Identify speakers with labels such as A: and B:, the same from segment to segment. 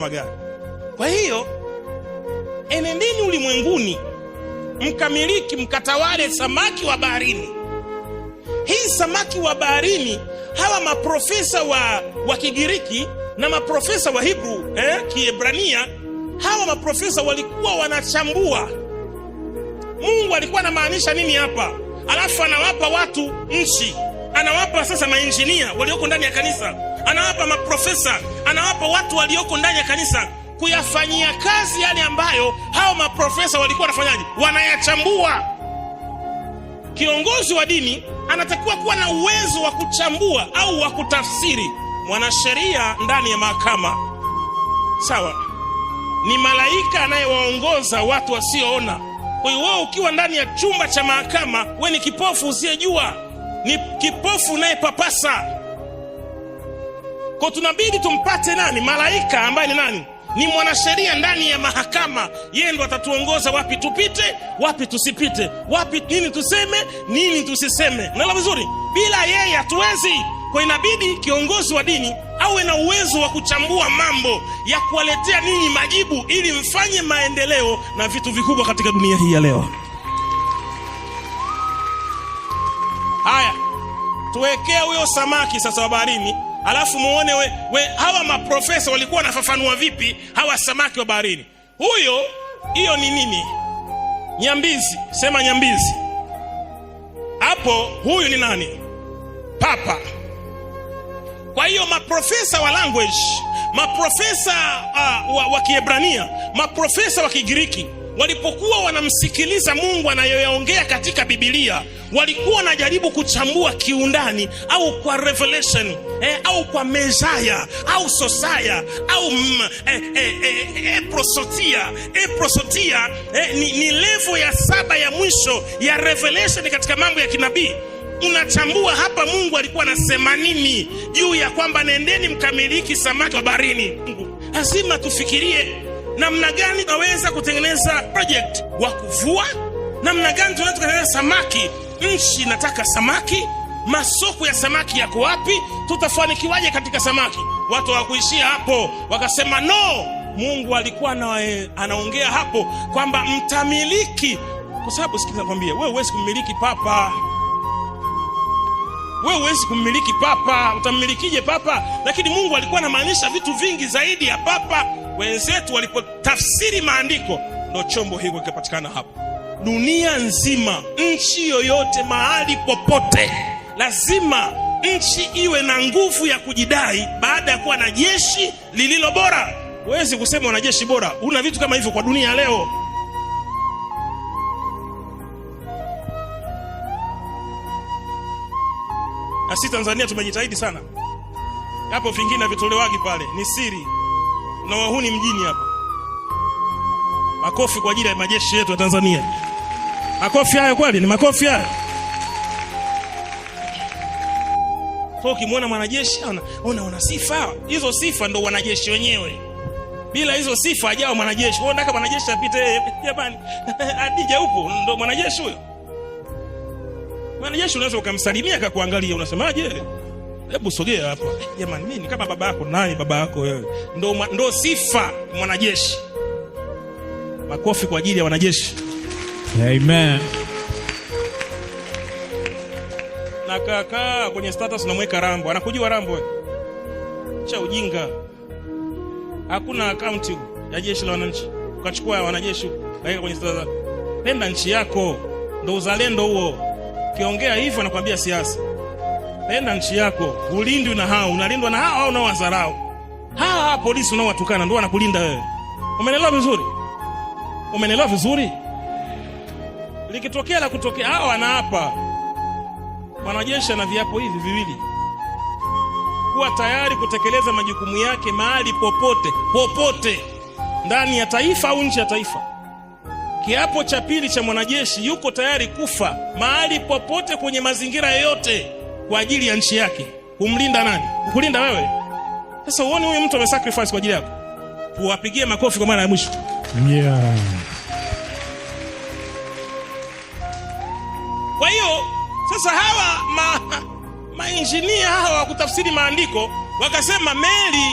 A: magari. Kwa hiyo enendeni ulimwenguni mkamiliki mkatawale samaki wa baharini. Hii samaki wa baharini, hawa maprofesa wa Kigiriki na maprofesa wa Hebrew Kiebrania, hawa maprofesa walikuwa wanachambua Mungu alikuwa anamaanisha nini hapa. Alafu anawapa watu nchi, anawapa sasa mainjinia walioko ndani ya kanisa, anawapa maprofesa, anawapa watu walioko ndani ya kanisa kuyafanyia kazi yale ambayo hao maprofesa walikuwa wanafanyaje, wanayachambua. Kiongozi wa dini anatakiwa kuwa na uwezo wa kuchambua au wa kutafsiri. Mwanasheria ndani ya mahakama, sawa, ni malaika anayewaongoza watu wasioona. Kwa hiyo wewe ukiwa ndani ya chumba cha mahakama, wewe ni kipofu usiyejua, ni kipofu unayepapasa. Kwa tunabidi tumpate nani? Malaika ambaye ni nani? Ni mwanasheria ndani ya mahakama. Yeye ndo atatuongoza wapi tupite, wapi tusipite, wapi nini tuseme, nini tusiseme. Unaelewa vizuri? Bila yeye hatuwezi. Kwa inabidi kiongozi wa dini awe na uwezo wa kuchambua mambo ya kuwaletea ninyi majibu ili mfanye maendeleo na vitu vikubwa katika dunia hii ya leo. Haya, tuwekea huyo samaki sasa wa baharini, alafu muone we hawa maprofesa walikuwa wanafafanua vipi hawa samaki wa baharini. Hiyo ni nini? Nyambizi. Sema nyambizi. Hapo huyu ni nani? Papa. Kwa hiyo maprofesa wa language, maprofesa wa Kiebrania, maprofesa wa Kigiriki, walipokuwa wanamsikiliza Mungu anayoyaongea katika Biblia, walikuwa wanajaribu kuchambua kiundani, au kwa revelation, au kwa mezaya, au sosaya, au prosotia, ni level ya 7 ya mwisho ya revelation katika mambo ya kinabii. Unachambua hapa Mungu alikuwa anasema nini juu ya kwamba nendeni mkamiliki samaki wa baharini. Lazima tufikirie namna gani tunaweza kutengeneza project wa kuvua, namna gani tunaweza kutengeneza samaki. Nchi nataka samaki, masoko ya samaki yako wapi, tutafanikiwaje katika samaki? Watu hawakuishia hapo, wakasema no. Mungu alikuwa anaongea hapo kwamba mtamiliki, kwa sababu sikiza kwambia, wewe huwezi kumiliki papa. Wewe huwezi kumiliki papa. Utammilikije papa? Lakini Mungu alikuwa anamaanisha vitu vingi zaidi ya papa. Wenzetu walipotafsiri maandiko, ndio chombo hiko kikapatikana hapo. Dunia nzima, nchi yoyote, mahali popote, lazima nchi iwe na nguvu ya kujidai baada ya kuwa na jeshi lililo bora. Huwezi kusema una jeshi bora, una vitu kama hivyo kwa dunia leo. Na sisi Tanzania tumejitahidi sana. Hapo vingine vitolewagi pale, ni siri. Na wahuni mjini hapa. Makofi kwa ajili ya majeshi yetu ya Tanzania. Makofi hayo kweli, ni makofi hayo. Kwa ukimwona mwanajeshi una sifa, hizo sifa ndo wanajeshi wenyewe. Bila hizo sifa hajao mwanajeshi. Wewe unataka mwanajeshi apite jamani, Adija upo ndo mwanajeshi huyo. Mwanajeshi unaweza ukamsalimia akakuangalia, unasemaje? Hebu sogea hapa. Jamani, mimi kama baba yako. Nani baba yako wewe? Ndo sifa mwanajeshi. Makofi kwa ajili ya wanajeshi.
B: Amen.
A: Na kaka kwenye status unamweka Rambo. Anakujua Rambo wewe? Cha ujinga. Hakuna account ya jeshi la wananchi. Ukachukua wanajeshi waweka kwenye status. Penda nchi yako. Ndo uzalendo huo. Kiongea hivyo anakuambia siasa. Penda nchi yako. Ulindwi na hao, unalindwa na hao au unaowazarau. Hawa polisi unaowatukana ndio wanakulinda wewe. Umeelewa vizuri? Umeelewa vizuri? Likitokea la kutokea, hao wanaapa. Mwanajeshi ana viapo hivi viwili. Kuwa tayari kutekeleza majukumu yake mahali popote ndani ya taifa au nje ya taifa. Kiapo cha pili cha mwanajeshi, yuko tayari kufa mahali popote kwenye mazingira yoyote kwa ajili ya nchi yake. Kumlinda nani? Kukulinda wewe. Sasa uone huyu mtu amesacrifice kwa ajili yako. Tuwapigie makofi kwa mara ya mwisho.
B: Yeah.
A: Kwa hiyo sasa hawa mainjinia hawa wa kutafsiri maandiko wakasema meli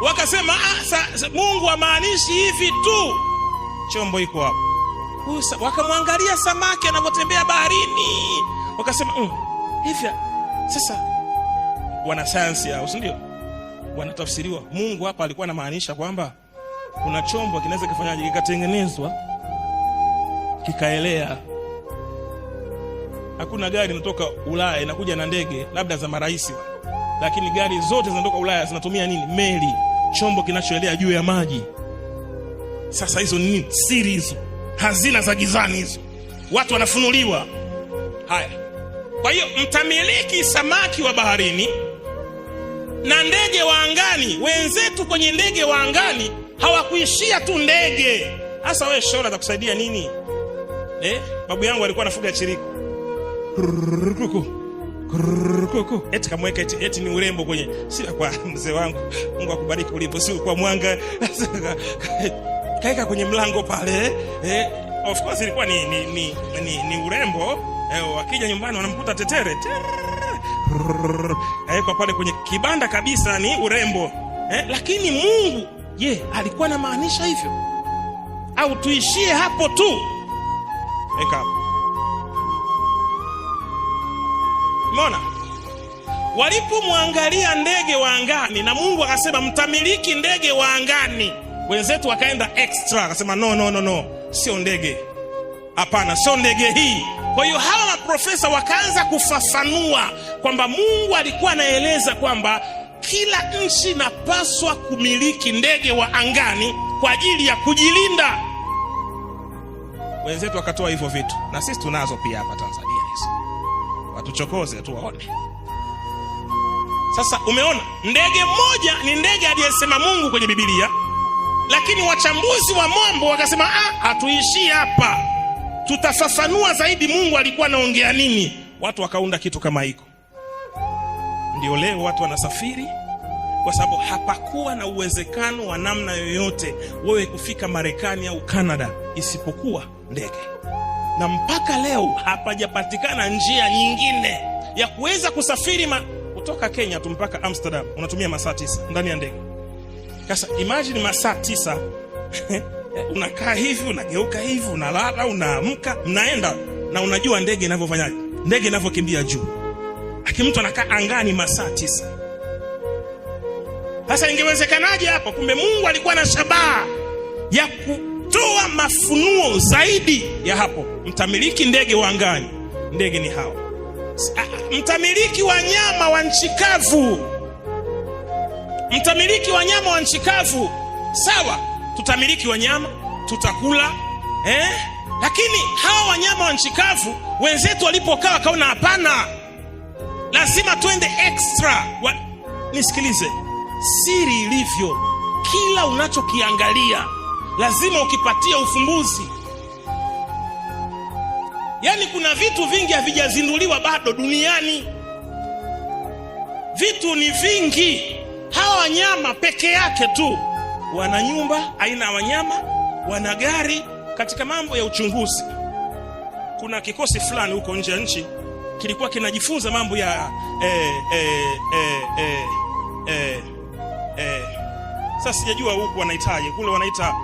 A: wakasema Mungu hamaanishi hivi tu. Chombo iko hapo. Wakamwangalia samaki anapotembea baharini, wakasema hivi sasa. Wanasayansi hao, si ndio? Wanatafsiriwa Mungu hapa alikuwa anamaanisha kwamba kuna chombo kinaweza kufanyaje, kikatengenezwa kikaelea. Hakuna gari inatoka Ulaya inakuja na ndege labda za maraisi, lakini gari zote zinatoka Ulaya zinatumia nini? Meli, chombo kinachoelea juu ya maji. Sasa hizo nini? Siri hizo, hazina za gizani hizo, watu wanafunuliwa. Haya, kwa hiyo mtamiliki samaki wa baharini na ndege wa angani. Wenzetu kwenye ndege wa angani hawakuishia tu ndege. Hasa wewe shola za kusaidia nini? Babu yangu alikuwa anafuga chiriku. Eti kamweka eti ni urembo kwenye, si kwa mzee wangu, Mungu akubariki ulipo, si kwa mwanga. Kaeka kwenye mlango pale. Of course ilikuwa ni urembo. Wakija nyumbani wanamkuta tetere. Kwa pale kwenye kibanda kabisa ni urembo. Lakini Mungu, je, alikuwa anamaanisha hivyo? Au tuishie hapo tu? Umeona? Walipomwangalia ndege wa angani na Mungu akasema mtamiliki ndege wa angani, wenzetu wakaenda extra, akasema no, sio ndege. Hapana, sio ndege hii. Kwa hiyo hawa maprofesa wakaanza kufafanua kwamba Mungu alikuwa anaeleza kwamba kila nchi inapaswa kumiliki ndege wa angani kwa ajili ya kujilinda. Wenzetu wakatoa hivyo vitu, na sisi tunazo pia hapa Tanzania hizo. Watuchokoze tu waone. Sasa umeona, ndege moja ni ndege aliyesema Mungu kwenye Biblia, lakini wachambuzi wa mambo wakasema hatuishii hapa, tutafafanua zaidi Mungu alikuwa anaongea nini. Watu wakaunda kitu kama hiko. Ndio leo watu wanasafiri, kwa sababu hapakuwa na uwezekano wa namna yoyote wewe kufika Marekani au Canada isipokuwa ndege. Na mpaka leo hapajapatikana njia nyingine ya kuweza kusafiri kutoka Kenya tu mpaka Amsterdam unatumia masaa 9 ndani ya ndege. Sasa imagine masaa 9 unakaa hivi, unageuka hivi, unalala, unaamka, mnaenda, na unajua ndege inavyofanyaje, ndege inavyokimbia juu. Mtu anakaa angani masaa 9. Sasa ingewezekanaje hapo? Kumbe Mungu alikuwa na shabaha ya kutoa mafunuo zaidi ya hapo. Mtamiliki ndege wa angani, ndege ni hao. Mtamiliki wanyama wa nchi kavu, mtamiliki wanyama wa nchi kavu. Sawa, tutamiliki wanyama, tutakula, lakini hawa wanyama wa nchi kavu wenzetu walipokaa wakaona hapana, lazima tuende extra. Nisikilize, siri ilivyo, kila unachokiangalia lazima ukipatia ufumbuzi. Yaani kuna vitu vingi havijazinduliwa bado duniani. Vitu ni vingi. Hawa wanyama peke yake tu wana nyumba aina ya wanyama, wana gari. Katika mambo ya uchunguzi, kuna kikosi fulani huko nje ya nchi kilikuwa kinajifunza mambo ya sasa sijajua huku wanaitaje, kule wanaita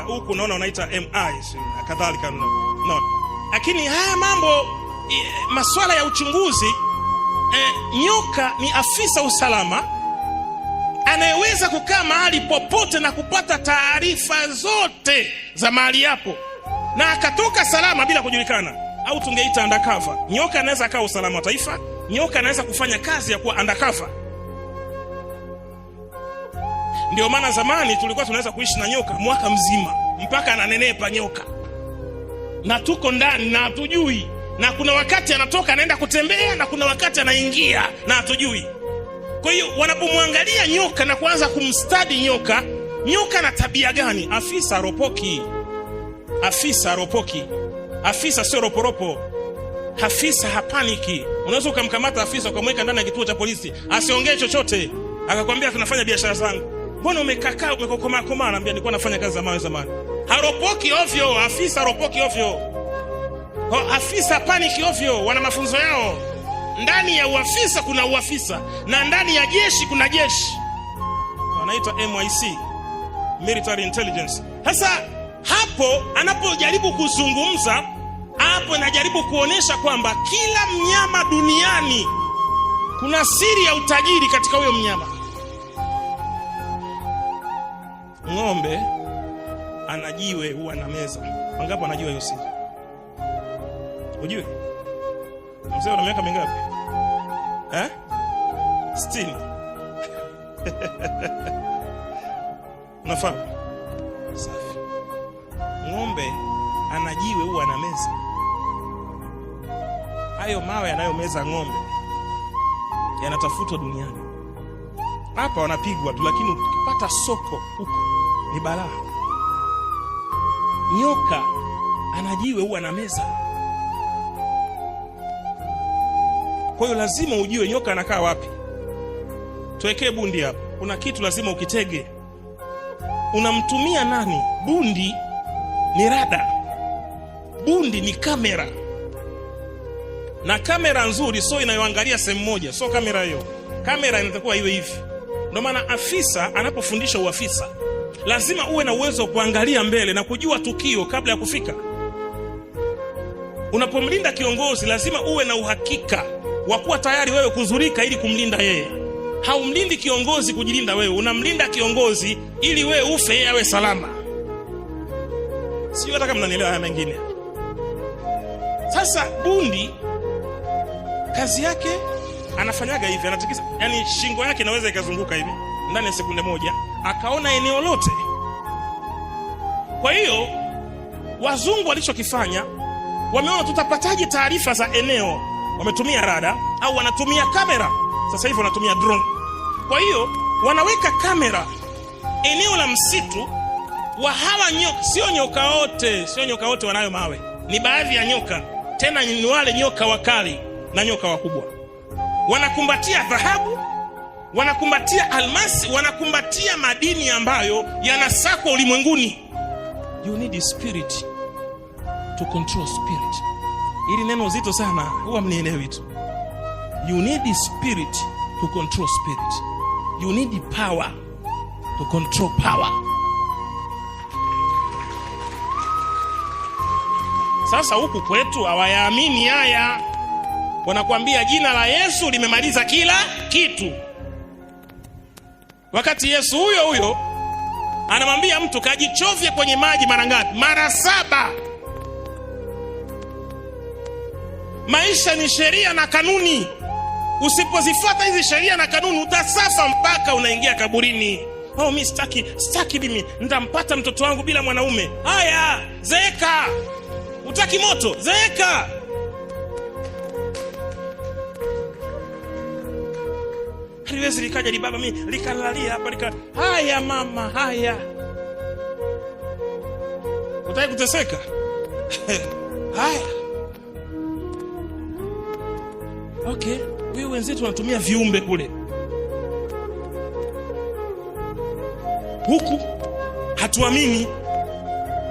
A: huku naona wanaita MI kadhalika, no. Lakini haya mambo masuala ya uchunguzi, nyoka ni afisa usalama anayeweza kukaa mahali popote na kupata taarifa zote za mahali hapo na akatoka salama bila kujulikana, au tungeita undercover. Nyoka anaweza kaa usalama wa taifa, nyoka anaweza kufanya kazi ya kuwa undercover. Ndio maana zamani tulikuwa tunaweza kuishi na nyoka mwaka mzima mpaka ananenepa nyoka, na tuko ndani na hatujui, na kuna wakati anatoka anaenda kutembea, na kuna wakati anaingia na hatujui. Kwa hiyo wanapomwangalia nyoka na kuanza kumstudy nyoka na tabia gani, afisa ropoki, afisa sio roporopo, afisa hapaniki. Unaweza ukamkamata afisa ukamweka ndani ya kituo cha polisi asiongee chochote, akakwambia tunafanya biashara zangu. Mbona umekaa umekokoma, anambia nilikuwa nafanya kazi zamani. Haropoki ovyo, afisa ropoki ovyo. Afisa paniki ovyo, wana mafunzo yao. Ndani ya uafisa kuna uafisa, na ndani ya jeshi kuna jeshi. wanaitwa MIC, Military Intelligence. Sasa hapo anapojaribu kuzungumza hapo, anajaribu kuonesha kwamba kila mnyama duniani kuna siri ya utajiri katika huyo mnyama. Ng'ombe anajiwe huwa na meza. Wangapi anajua hiyo siri? Unajua? Mzee una miaka mingapi? 60. Unafahamu? Safi. Ng'ombe anajiwe huwa na meza. Hayo mawe yanayomeza ng'ombe yanatafutwa duniani. Hapa wanapigwa tu, lakini ukipata soko huko ni balaa. Nyoka anajiwe huwa na meza. Kwa hiyo lazima ujue nyoka anakaa wapi. Tuwekee bundi hapa. Kuna kitu lazima ukitege. Unamtumia nani? Bundi ni rada. Bundi ni kamera. Na kamera nzuri sio inayoangalia sehemu moja, sio kamera hiyo. Kamera inatakiwa iwe hivi. Ndio maana afisa anapofundisha uafisa lazima uwe na uwezo wa kuangalia mbele na kujua tukio kabla ya kufika. Unapomlinda kiongozi lazima uwe na uhakika wa kuwa tayari wewe kuzurika ili kumlinda yeye. Haumlindi kiongozi kujilinda wewe, unamlinda kiongozi ili wewe ufe yeye awe salama. Sio hata kama mnanielewa haya mengine. Sasa bundi kazi yake anafanyaga hivi, anatikisa, yani shingo yake inaweza ikazunguka hivi ndani ya sekunde moja, akaona eneo lote. Kwa hiyo wazungu walichokifanya, wameona tutapataje taarifa za eneo, wametumia rada au wanatumia kamera. Sasa hivi wanatumia drone. Kwa hiyo wanaweka kamera eneo la msitu wa hawa nyoka. Sio nyoka wote wanayo mawe, ni baadhi ya nyoka, tena ni wale nyoka wakali na nyoka wakubwa. Wanakumbatia dhahabu, wanakumbatia almasi, wanakumbatia madini ambayo yanasakwa ulimwenguni. You need a spirit to control spirit. Hili neno zito sana, huwa mnielewi tu. You need a spirit to control spirit. You need the power to control power. Sasa huku kwetu hawayaamini haya. Wanakuambia jina la Yesu limemaliza kila kitu. Wakati Yesu huyo huyo anamwambia mtu kajichovye kwenye maji mara ngapi? Mara 7. Maisha ni sheria na kanuni. Usipozifuata hizi sheria na kanuni utasafa mpaka unaingia kaburini. Oh, mimi sitaki mimi nitampata mtoto wangu bila mwanaume. Haya, zeeka. Utaki moto, zeeka. Haliwezi likaja li baba mimi likalalia hapa haya mama, haya. Utaki kuteseka? Haya. Okay, wewe wenzetu wanatumia viumbe kule. Huku hatuamini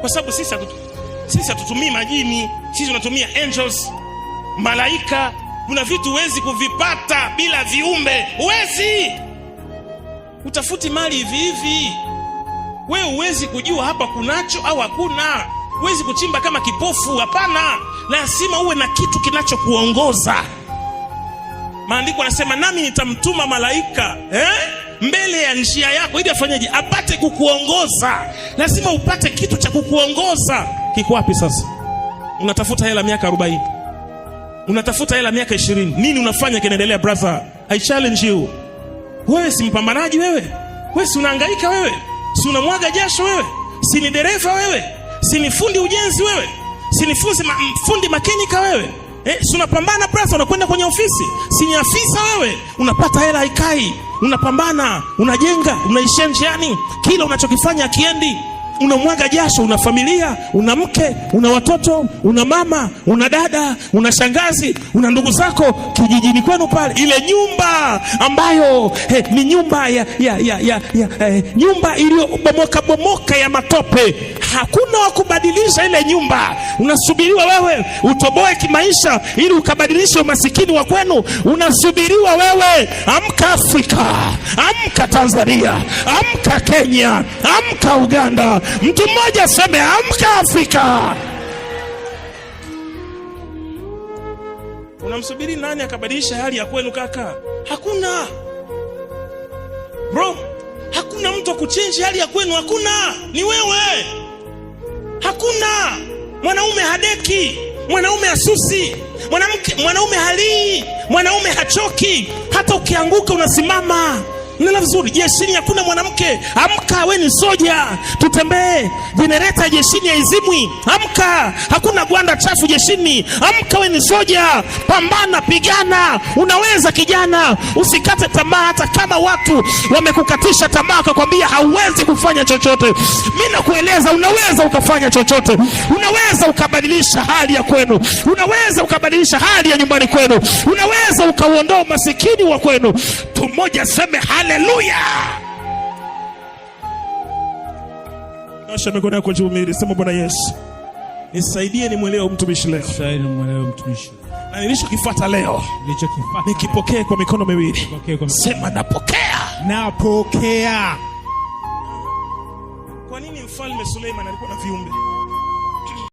A: kwa sababu sisi hatutumii majini, sisi tunatumia angels, malaika. Kuna vitu huwezi kuvipata bila viumbe. Huwezi. Utafuti mali hivi hivi. Wewe huwezi kujua hapa kunacho au hakuna. Huwezi kuchimba kama kipofu, hapana. Lazima uwe na kitu kinachokuongoza. Maandiko yanasema nami nitamtuma malaika mbele ya njia yako ili afanyeje? Apate kukuongoza. Lazima upate kitu cha kukuongoza. Kiko wapi sasa? Unatafuta hela miaka 40. Unatafuta hela miaka 20. Nini unafanya kinaendelea brother? I challenge you. Wewe si mpambanaji wewe? Wewe si unahangaika wewe? Si unamwaga jasho wewe? Si ni dereva wewe? Si ni fundi ujenzi wewe? Si ni fundi makenika wewe? Si unapambana brother, unakwenda kwenye ofisi? Si ni afisa wewe? Unapata hela haikai. Unapambana, unajenga, unaishia njiani. Kila unachokifanya kiendi. Unamwaga jasho, una familia, una mke, una watoto, una mama, una dada, una shangazi, una ndugu zako kijijini kwenu pale. Ile nyumba ambayo ni nyumba nyumba iliyobomoka ya matope. Hakuna wa kubadilisha ile nyumba. Unasubiriwa wewe utoboe kimaisha ili ukabadilishe umasikini wa kwenu. Unasubiriwa wewe. Amka Afrika, amka Tanzania, amka Kenya, amka Uganda. Mtu mmoja aseme amka Afrika. Unamsubiri nani akabadilisha hali ya kwenu kaka? Hakuna. Bro, hakuna mtu akuchange hali ya kwenu, hakuna. Ni wewe. Hakuna. Mwanaume hadeki, mwanaume asusi, mwanaume halii, mwanaume hachoki. Hata ukianguka unasimama. Nila vizuri. Jeshini hakuna mwanamke. Amka, we ni soja. Tutembee. Jenereta jeshini haizimwi. Amka. Hakuna gwanda chafu jeshini. Amka, we ni soja. Pambana, pigana. Unaweza kijana. Usikate tamaa hata kama watu wamekukatisha tamaa kukwambia hauwezi kufanya chochote. Mimi nakueleza unaweza ukafanya chochote. Unaweza ukabadilisha hali ya kwenu. Unaweza ukabadilisha hali ya nyumbani kwenu. Unaweza ukauondoa umasikini wa kwenu. Mmoja seme haleluya. Nyosha mikono yako juu mbele, sema Bwana Yesu, nisaidie nimwelewe mtumishi leo. Na nilichokifuata leo nikipokee kwa mikono miwili. Sema napokea.
B: Napokea.
A: Kwa nini Mfalme Suleiman alikuwa na viumbe?